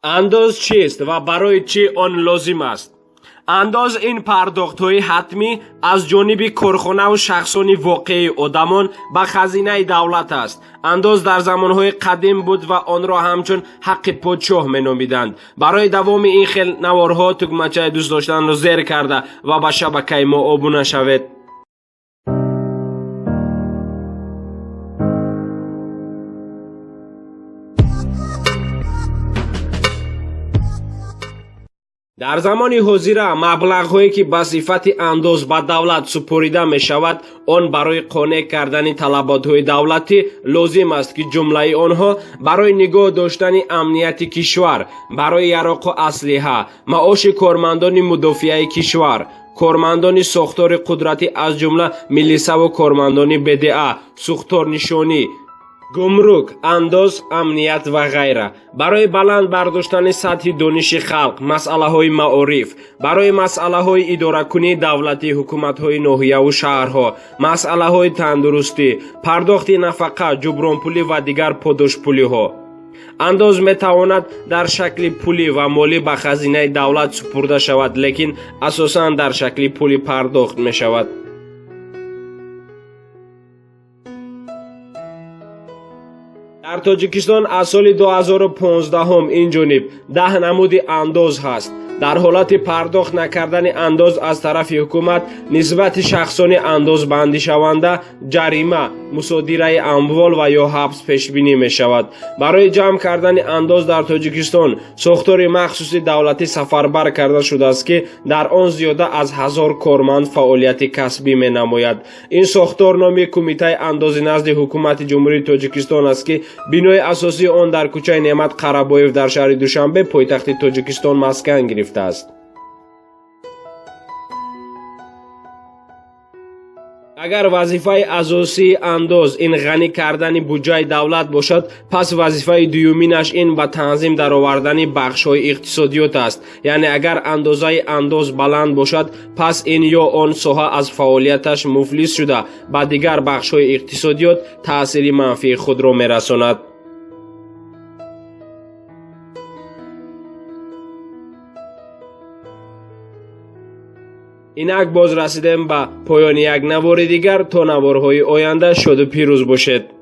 انداز چیست و برای چی آن لازم است؟ انداز این پرداخت‌های حتمی از جانب کارخانه و شخصان واقعی آدمان به خزینه دولت است. انداز در زمانهای قدیم بود و آن را همچون حق پادشاه مینامیدند. برای دوام این خیل نوارها تگمچه دوست داشتن را زیر کرده و به شبکه ما عبور شوید. در زمان حاضر مبلغ‌هایی که به صفت انداز به دولت سپریده می شود آن برای قانع کردن طلبات‌های دولتی لازم است که جمله آنها برای نگاه داشتن امنیت کشور، برای یراق و اسلحه، معاش کارمندان مدافع کشور، کارمندان ساختار قدرتی از جمله میلیسا و کارمندان بدعه، ساختار نشانی، گمرک، انداز، امنیت و غیره، برای بلند برداشتن سطح دانش خلق، مسئله های معارف، برای مسئله های اداره کنی دولتی حکومت های ناحیه و شهرها، مسئله های تندرستی، پرداخت نفقه، جبران پولی و دیگر پاداش پولی ها. انداز می تواند در شکل پولی و مالی به خزینه دولت سپرده شود، لیکن اساساً در شکل پولی پرداخت می شود. در تاجیکستان از سال 2015 این جانب 10 نمود انداز هست. در حالت پرداخت نکردن انداز از طرف حکومت نسبت شخصان انداز بندی شونده جریمه، مصادره اموال و یا حبس پیش بینی می شود. برای جمع کردن انداز در تاجیکستان ساختار مخصوص دولتی سفربر کرده شده است که در آن زیاده از 1000 کارمند فعالیت کسبی می نماید. این ساختار نامی کمیته انداز نزد حکومت جمهوری تاجیکستان است که بینای اساسی آن در کوچه نعمت قره‌بایف در شهر دوشنبه پایتخت تاجیکستان مسکن گرفته است. اگر وظیفه اساسی انداز این غنی کردن بودجه دولت باشد، پس وظیفه دومینش این به تنظیم در آوردن بخش‌های اقتصادیات است. یعنی اگر اندازه انداز بلند باشد، پس این یا آن ساحه از فعالیتش مفلس شده به دیگر بخش‌های اقتصادیات تأثیر منفی خود را می‌رساند. اینک باز رسیدیم به پایان یک نوار دیگر. تا نوارهای آینده شاد و پیروز باشید.